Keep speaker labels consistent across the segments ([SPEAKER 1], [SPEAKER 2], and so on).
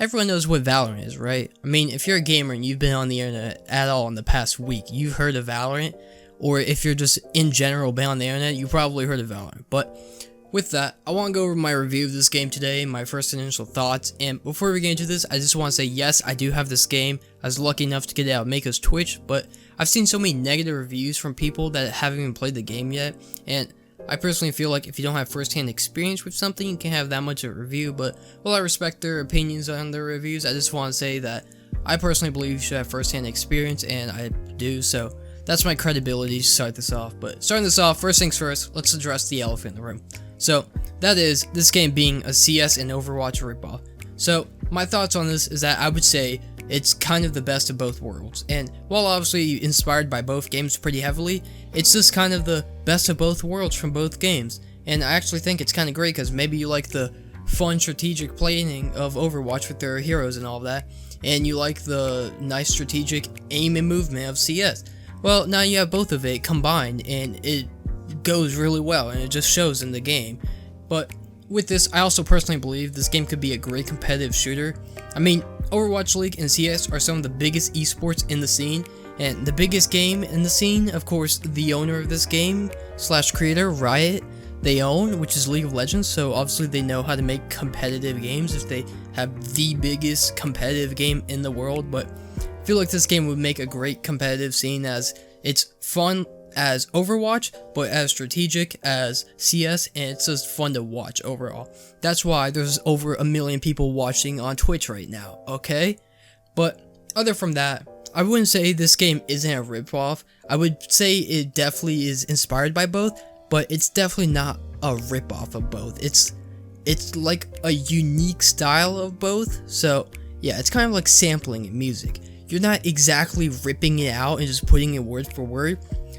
[SPEAKER 1] Everyone knows what Valorant is, right? I mean, if you're a gamer and you've been on the internet at all in the past week, you've heard of Valorant, or if you're just in general been on the internet, you probably heard of Valorant. But with that, I want to go over my review of this game today, my first initial thoughts, and before we get into this, I just want to say yes, I do have this game. I was lucky enough to get it out of Mako's Twitch, but I've seen so many negative reviews from people that haven't even played the game yet, and I personally feel like if you don't have first-hand experience with something, you can't have that much of a review, but while I respect their opinions on their reviews, I just want to say that I personally believe you should have first-hand experience, and I do, so that's my credibility to start this off. But starting this off, first things first, let's address the elephant in the room. So, that is, this game being a CS and Overwatch ripoff. So, my thoughts on this is that I would say it's kind of the best of both worlds, and while obviously inspired by both games pretty heavily, it's just kind of the best of both worlds from both games. And I actually think it's kind of great because maybe you like the fun strategic playing of Overwatch with their heroes and all that, and you like the nice strategic aim and movement of CS. Well, now you have both of it combined, and it goes really well, and it just shows in the game. But with this, I also personally believe this game could be a great competitive shooter. I mean, Overwatch League and CS are some of the biggest esports in the scene, and the biggest game in the scene, of course, the owner of this game / creator, Riot, they own, which is League of Legends, so obviously they know how to make competitive games if they have the biggest competitive game in the world. But I feel like this game would make a great competitive scene, as it's fun as Overwatch, but as strategic as CS, and it's just fun to watch overall. That's why there's over 1 million people watching on Twitch right now, okay? But other from that, I wouldn't say this game isn't a ripoff. I would say it definitely is inspired by both, but it's definitely not a ripoff of both. It's like a unique style of both. So yeah, it's kind of like sampling music. You're not exactly ripping it out and just putting it word for word.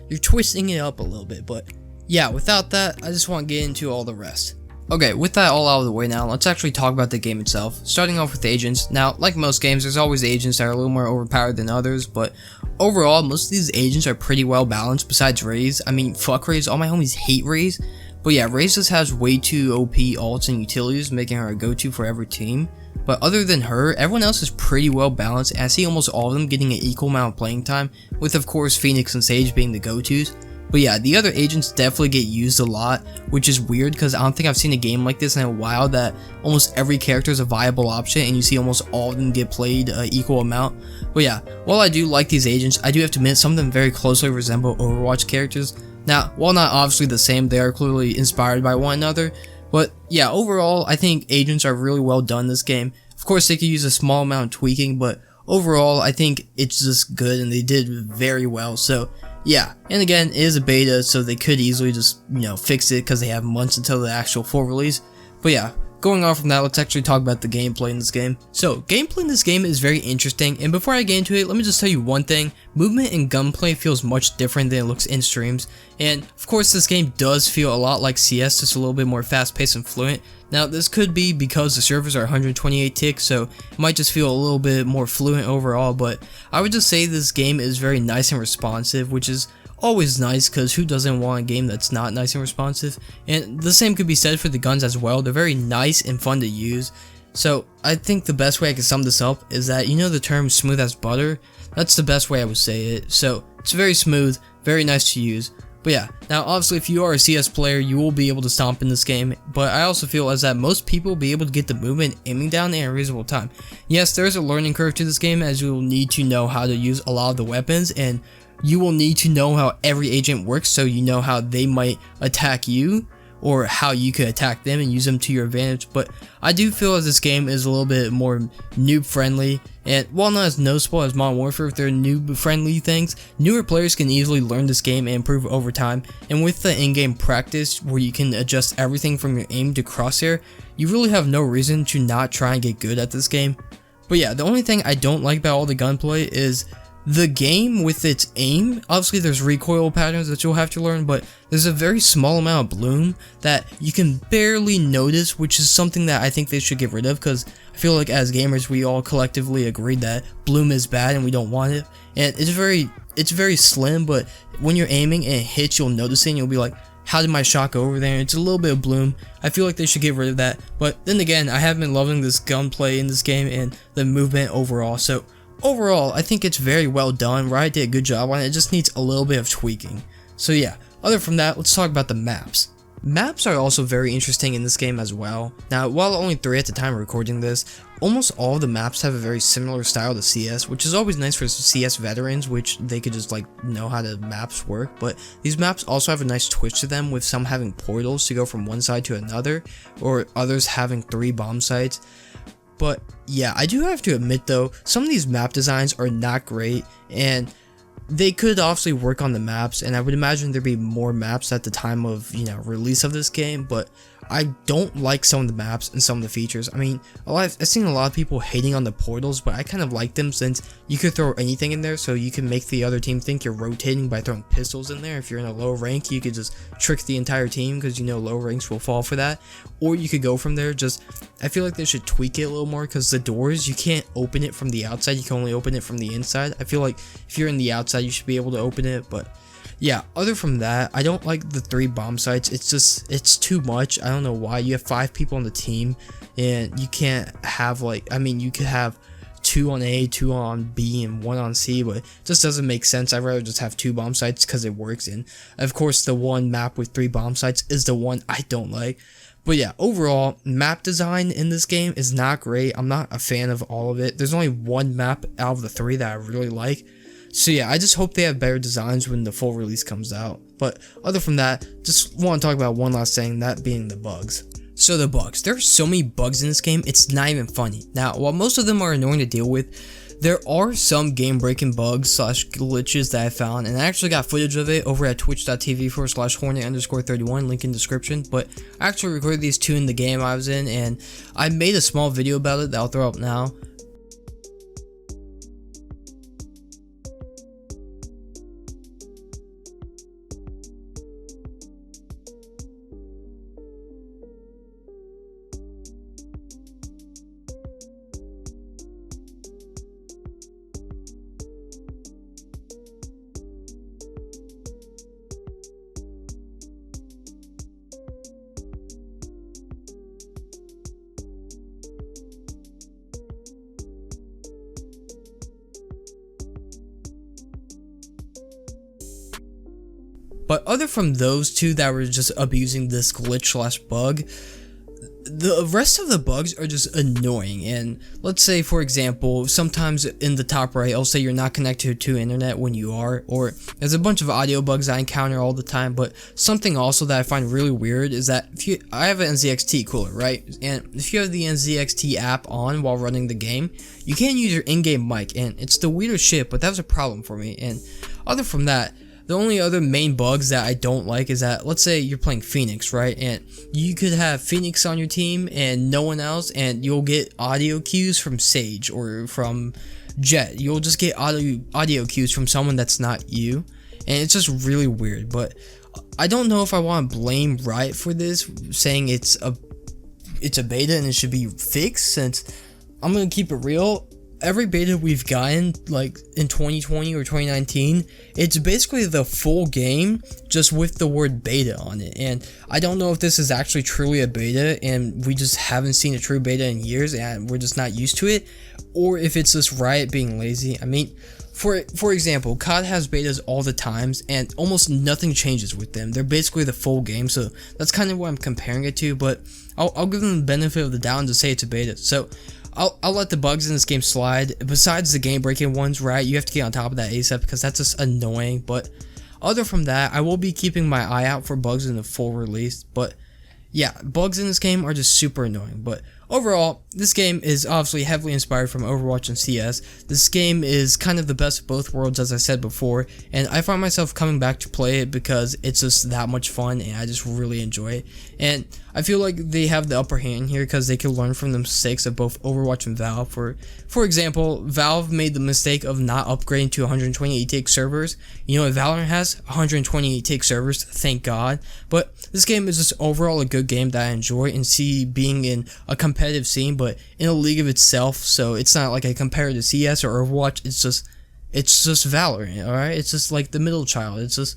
[SPEAKER 1] You're twisting it up a little bit, but yeah, without that, I just want to get into all the rest. Okay, with that all out of the way now, let's actually talk about the game itself. Starting off with agents. Now, like most games, there's always agents that are a little more overpowered than others, but overall, most of these agents are pretty well balanced besides Raze. I mean, fuck Raze, all my homies hate Raze, but yeah, Raze just has way too OP ults and utilities, making her a go-to for every team. But other than her, everyone else is pretty well balanced, and I see almost all of them getting an equal amount of playing time, with of course Phoenix and Sage being the go-tos. But yeah, the other agents definitely get used a lot, which is weird because I don't think I've seen a game like this in a while that almost every character is a viable option and you see almost all of them get played an equal amount. But yeah, while I do like these agents, I do have to admit some of them very closely resemble Overwatch characters. Now, while not obviously the same, they are clearly inspired by one another. But yeah, overall, I think agents are really well done in this game. Of course, they could use a small amount of tweaking, but overall, I think it's just good and they did very well. So yeah, and again, it is a beta, so they could easily just, fix it because they have months until the actual full release. But yeah, going on from that, let's actually talk about the gameplay in this game. So, gameplay in this game is very interesting, and before I get into it, let me just tell you one thing. Movement and gunplay feels much different than it looks in streams, and of course this game does feel a lot like CS, just a little bit more fast-paced and fluent. Now, this could be because the servers are 128 ticks, so it might just feel a little bit more fluent overall, but I would just say this game is very nice and responsive, which is always nice, because who doesn't want a game that's not nice and responsive? And the same could be said for the guns as well. They're very nice and fun to use. So I think the best way I can sum this up is that, the term smooth as butter? That's the best way I would say it. So it's very smooth, very nice to use. But yeah, now obviously if you are a CS player, you will be able to stomp in this game, but I also feel as that most people will be able to get the movement aiming down in a reasonable time. Yes, there is a learning curve to this game, as you will need to know how to use a lot of the weapons, and you will need to know how every agent works, so you know how they might attack you, or how you could attack them and use them to your advantage. But I do feel as this game is a little bit more noob friendly, and while not as noticeable as Modern Warfare with their noob friendly things, newer players can easily learn this game and improve over time. And with the in-game practice where you can adjust everything from your aim to crosshair, you really have no reason to not try and get good at this game. But yeah, the only thing I don't like about all the gunplay is the game with its aim. Obviously there's recoil patterns that you'll have to learn, but there's a very small amount of bloom that you can barely notice, which is something that I think they should get rid of, because I feel like as gamers we all collectively agreed that bloom is bad and we don't want it. And it's very slim, but when you're aiming and it hits, you'll notice it and you'll be like, how did my shot go over there? It's a little bit of bloom. I feel like they should get rid of that. But then again, I have been loving this gunplay in this game and the movement overall. So overall, I think it's very well done. Riot did a good job on it. It just needs a little bit of tweaking. So yeah, other from that, let's talk about the maps. Maps are also very interesting in this game as well. Now, while only 3 at the time of recording this, almost all of the maps have a very similar style to CS, which is always nice for CS veterans, which they could just like know how the maps work. But these maps also have a nice twist to them, with some having portals to go from one side to another, or others having 3 bomb sites. But yeah, I do have to admit though, some of these map designs are not great, and they could obviously work on the maps, and I would imagine there'd be more maps at the time of, release of this game, but I don't like some of the maps and some of the features. I mean, I've seen a lot of people hating on the portals, but I kind of like them since you could throw anything in there, so you can make the other team think you're rotating by throwing pistols in there. If you're in a low rank, you could just trick the entire team because low ranks will fall for that. Or you could go from there. I feel like they should tweak it a little more, because the doors, you can't open it from the outside, you can only open it from the inside. I feel like if you're in the outside, you should be able to open it, but yeah, other from that, I don't like the 3 bomb sites. It's too much. I don't know why. You have 5 people on the team, and you can't have you could have 2 on A, 2 on B, and 1 on C, but it just doesn't make sense. I'd rather just have 2 bomb sites because it works. And of course, the one map with 3 bomb sites is the one I don't like. But yeah, overall, map design in this game is not great. I'm not a fan of all of it. There's only one map out of the 3 that I really like. So yeah, I just hope they have better designs when the full release comes out. But other from that, just want to talk about one last thing, that being the bugs. So the bugs. There are so many bugs in this game, it's not even funny. Now, while most of them are annoying to deal with, there are some game-breaking bugs / glitches that I found, and I actually got footage of it over at twitch.tv/hornet_31, link in description. But I actually recorded these 2 in the game I was in, and I made a small video about it that I'll throw up now. But other from those 2 that were just abusing this glitch / bug, the rest of the bugs are just annoying. And let's say, for example, sometimes in the top right, I'll say you're not connected to internet when you are, or there's a bunch of audio bugs I encounter all the time. But something also that I find really weird is that I have an NZXT cooler, right? And if you have the NZXT app on while running the game, you can't use your in-game mic, and it's the weirdest shit, but that was a problem for me. And other from that, the only other main bugs that I don't like is that, let's say you're playing Phoenix, right? And you could have Phoenix on your team and no one else, and you'll get audio cues from Sage or from Jet. You'll just get audio cues from someone that's not you, and it's just really weird. But I don't know if I want to blame Riot for this, saying it's a beta and it should be fixed, since I'm gonna keep it real. Every beta we've gotten, like in 2020 or 2019, it's basically the full game, just with the word beta on it. And I don't know if this is actually truly a beta and we just haven't seen a true beta in years and we're just not used to it, or if it's just Riot being lazy. I mean, for example, COD has betas all the times and almost nothing changes with them. They're basically the full game, so that's kind of what I'm comparing it to, but I'll give them the benefit of the doubt and just say it's a beta. So I'll let the bugs in this game slide. Besides the game-breaking ones, right, you have to get on top of that ASAP because that's just annoying. But other from that, I will be keeping my eye out for bugs in the full release. But yeah, bugs in this game are just super annoying. But overall, this game is obviously heavily inspired from Overwatch and CS. This game is kind of the best of both worlds, as I said before, and I find myself coming back to play it because it's just that much fun and I just really enjoy it. And I feel like they have the upper hand here because they can learn from the mistakes of both Overwatch and Valve. For example, Valve made the mistake of not upgrading to 128 tick servers. You know what Valorant has? 128 tick servers, thank God. But this game is just overall a good game that I enjoy and see being in a competitive scene, but in a league of itself, so it's not like I compare it to CS or Overwatch. It's just Valorant, alright? It's just like the middle child. It's just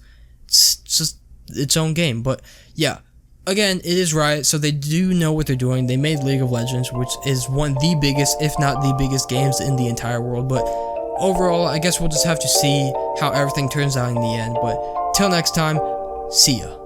[SPEAKER 1] its own game. But yeah, again, it is Riot, so they do know what they're doing. They made League of Legends, which is one of the biggest, if not the biggest games in the entire world. But overall, I guess we'll just have to see how everything turns out in the end. But till next time, see ya.